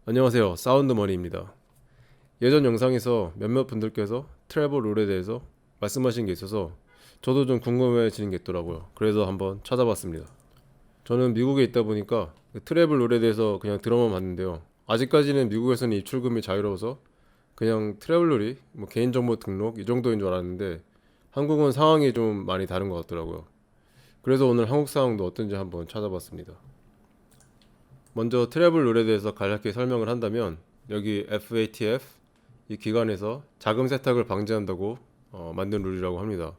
안녕하세요. 사운드머니입니다. 예전 영상에서 몇몇 분들께서 트래블 룰에 대해서 말씀하신 게 있어서 저도 좀 궁금해지는 게 있더라고요. 그래서 한번 찾아봤습니다. 저는 미국에 있다 보니까 트래블 룰에 대해서 그냥 들어만 봤는데요. 아직까지는 미국에서는 입출금이 자유로워서 그냥 트래블 룰이 뭐 개인정보 등록 이 정도인 줄 알았는데 한국은 상황이 좀 많이 다른 것 같더라고요. 그래서 오늘 한국 상황도 어떤지 한번 찾아봤습니다. 먼저 트래블 룰에 대해서 간략히 설명을 한다면 여기 FATF 이 기관에서 자금 세탁을 방지한다고 만든 룰이라고 합니다.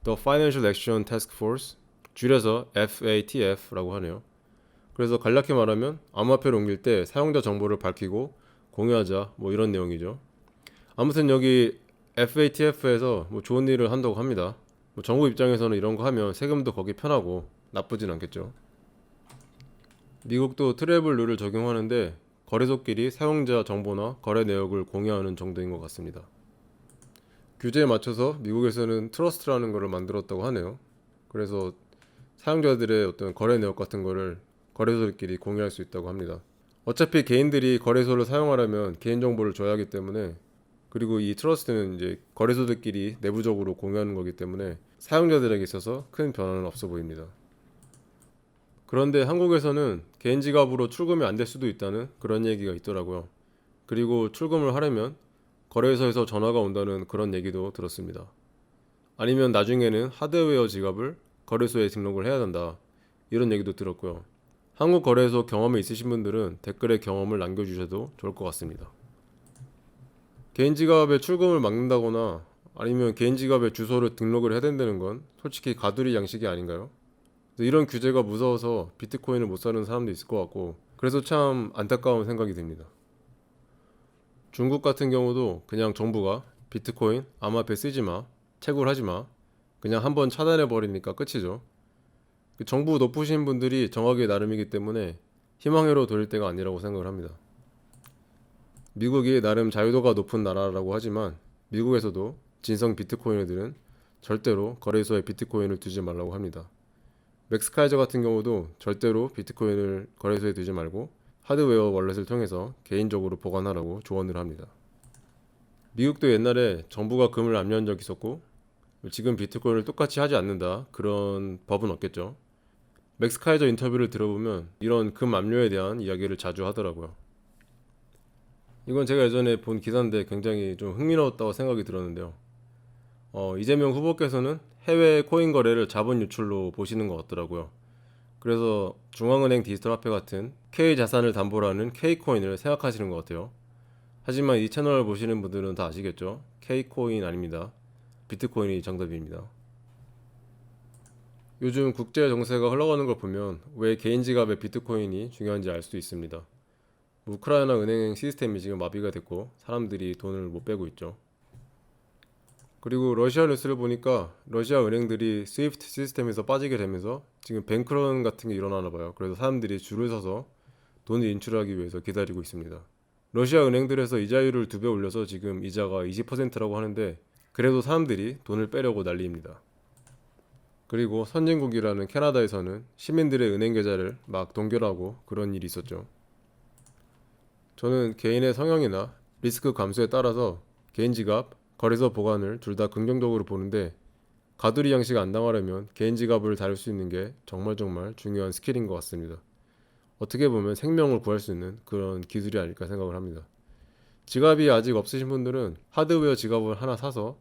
The Financial Action Task Force 줄여서 FATF라고 하네요. 그래서 간략히 말하면 암호화폐를 옮길 때 사용자 정보를 밝히고 공유하자 뭐 이런 내용이죠. 아무튼 여기 FATF에서 뭐 좋은 일을 한다고 합니다. 뭐 정부 입장에서는 이런 거 하면 세금도 거기 편하고 나쁘진 않겠죠. 미국도 트래블 룰을 적용하는데 거래소끼리 사용자 정보나 거래 내역을 공유하는 정도인 것 같습니다. 규제에 맞춰서 미국에서는 트러스트라는 것을 만들었다고 하네요. 그래서 사용자들의 어떤 거래 내역 같은 거를 거래소들끼리 공유할 수 있다고 합니다. 어차피 개인들이 거래소를 사용하려면 개인정보를 줘야 하기 때문에, 그리고 이 트러스트는 이제 거래소들끼리 내부적으로 공유하는 거기 때문에 사용자들에게 있어서 큰 변화는 없어 보입니다. 그런데 한국에서는 개인 지갑으로 출금이 안 될 수도 있다는 그런 얘기가 있더라고요. 그리고 출금을 하려면 거래소에서 전화가 온다는 그런 얘기도 들었습니다. 아니면 나중에는 하드웨어 지갑을 거래소에 등록을 해야 된다, 이런 얘기도 들었고요. 한국 거래소 경험이 있으신 분들은 댓글에 경험을 남겨주셔도 좋을 것 같습니다. 개인 지갑의 출금을 막는다거나 아니면 개인 지갑의 주소를 등록을 해야 된다는 건 솔직히 가두리 양식이 아닌가요? 이런 규제가 무서워서 비트코인을 못 사는 사람도 있을 것 같고, 그래서 참 안타까운 생각이 듭니다. 중국 같은 경우도 그냥 정부가 비트코인 암호화폐 쓰지 마, 채굴하지 마, 그냥 한번 차단해 버리니까 끝이죠. 정부 높으신 분들이 정하기 나름이기 때문에 희망회로 돌릴 때가 아니라고 생각을 합니다. 미국이 나름 자유도가 높은 나라라고 하지만 미국에서도 진성 비트코이너들은 절대로 거래소에 비트코인을 두지 말라고 합니다. 맥스카이저 같은 경우도 절대로 비트코인을 거래소에 두지 말고 하드웨어 월렛을 통해서 개인적으로 보관하라고 조언을 합니다. 미국도 옛날에 정부가 금을 압류한 적이 있었고, 지금 비트코인을 똑같이 하지 않는다 그런 법은 없겠죠. 맥스카이저 인터뷰를 들어보면 이런 금 압류에 대한 이야기를 자주 하더라고요. 이건 제가 예전에 본 기사인데 굉장히 좀 흥미로웠다고 생각이 들었는데요. 이재명 후보께서는 해외 코인 거래를 자본 유출로 보시는 것 같더라고요. 그래서 중앙은행 디지털 화폐 같은 K 자산을 담보로 하는 K코인을 생각하시는 것 같아요. 하지만 이 채널을 보시는 분들은 다 아시겠죠? K코인 아닙니다. 비트코인이 정답입니다. 요즘 국제 정세가 흘러가는 걸 보면 왜 개인 지갑에 비트코인이 중요한지 알 수 있습니다. 우크라이나 은행 시스템이 지금 마비가 됐고 사람들이 돈을 못 빼고 있죠. 그리고 러시아 뉴스를 보니까 러시아 은행들이 스위프트 시스템에서 빠지게 되면서 지금 뱅크런 같은 게 일어나나 봐요. 그래서 사람들이 줄을 서서 돈을 인출하기 위해서 기다리고 있습니다. 러시아 은행들에서 이자율을 2배 올려서 지금 이자가 20%라고 하는데, 그래도 사람들이 돈을 빼려고 난리입니다. 그리고 선진국이라는 캐나다에서는 시민들의 은행 계좌를 막 동결하고 그런 일이 있었죠. 저는 개인의 성향이나 리스크 감수에 따라서 개인 지갑, 거래소 보관을 둘 다 긍정적으로 보는데, 가두리 양식 안 당하려면 개인 지갑을 다룰 수 있는 게 정말 중요한 스킬인 것 같습니다. 어떻게 보면 생명을 구할 수 있는 그런 기술이 아닐까 생각을 합니다. 지갑이 아직 없으신 분들은 하드웨어 지갑을 하나 사서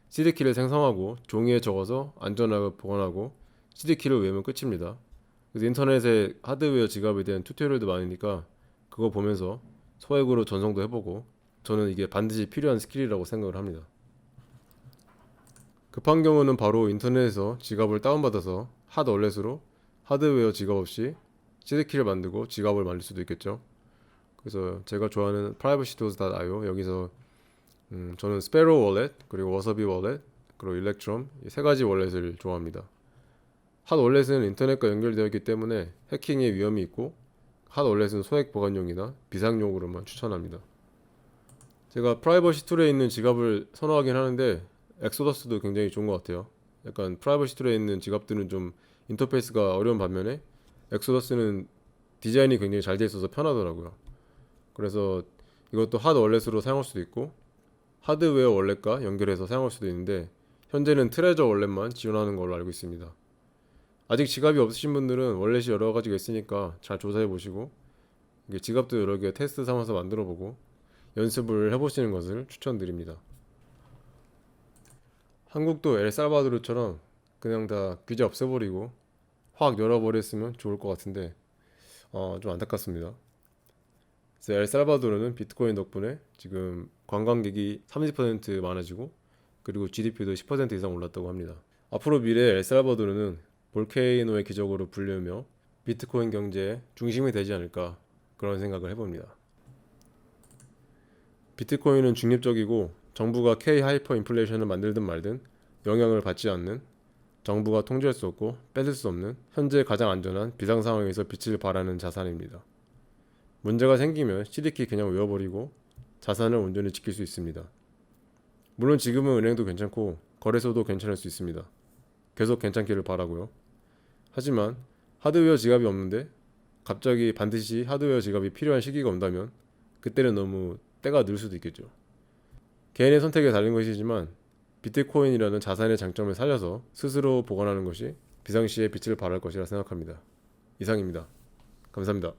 CD키를 생성하고 종이에 적어서 안전하게 보관하고 CD키를 외우면 끝입니다. 그래서 인터넷에 하드웨어 지갑에 대한 튜토리얼도 많으니까 그거 보면서 소액으로 전송도 해보고, 저는 이게 반드시 필요한 스킬이라고 생각을 합니다. 급한 경우는 바로 인터넷에서 지갑을 다운받아서 핫 월렛으로 하드웨어 지갑 없이 CD키를 만들고 지갑을 만들 수도 있겠죠. 그래서 제가 좋아하는 privacytools.io 여기서 저는 스페로 월렛, 그리고 워서비 월렛, 그리고 일렉트럼 이 세 가지 월렛을 좋아합니다. 핫 월렛은 인터넷과 연결되어 있기 때문에 해킹의 위험이 있고, 핫 월렛은 소액 보관용이나 비상용으로만 추천합니다. 제가 프라이버시 툴에 있는 지갑을 선호하긴 하는데 엑소더스도 굉장히 좋은 것 같아요. 약간 프라이버시 툴에 있는 지갑들은 좀 인터페이스가 어려운 반면에 엑소더스는 디자인이 굉장히 잘 돼 있어서 편하더라고요. 그래서 이것도 하드 월렛으로 사용할 수도 있고 하드웨어 월렛과 연결해서 사용할 수도 있는데 현재는 트레저 월렛만 지원하는 걸로 알고 있습니다. 아직 지갑이 없으신 분들은 월렛이 여러 가지가 있으니까 잘 조사해 보시고 이게 지갑도 여러 개 테스트 삼아서 만들어 보고 연습을 해보시는 것을 추천드립니다. 한국도 엘살바도르처럼 그냥 다 규제 없애버리고 확 열어버렸으면 좋을 것 같은데 좀 안타깝습니다. 그래서 엘살바도르는 비트코인 덕분에 지금 관광객이 30% 많아지고 그리고 GDP도 10% 이상 올랐다고 합니다. 앞으로 미래 엘살바도르는 볼케이노의 기적으로 불리우며 비트코인 경제의 중심이 되지 않을까 그런 생각을 해봅니다. 비트코인은 중립적이고 정부가 K 하이퍼 인플레이션을 만들든 말든 영향을 받지 않는, 정부가 통제할 수 없고 뺏을 수 없는 현재 가장 안전한 비상 상황에서 빛을 발하는 자산입니다. 문제가 생기면 CD키 그냥 외워버리고 자산을 온전히 지킬 수 있습니다. 물론 지금은 은행도 괜찮고 거래소도 괜찮을 수 있습니다. 계속 괜찮기를 바라고요. 하지만 하드웨어 지갑이 없는데 갑자기 반드시 하드웨어 지갑이 필요한 시기가 온다면 그때는 너무 때가 늘 수도 있겠죠. 개인의 선택에 달린 것이지만 비트코인이라는 자산의 장점을 살려서 스스로 보관하는 것이 비상시에 빛을 발할 것이라 생각합니다. 이상입니다. 감사합니다.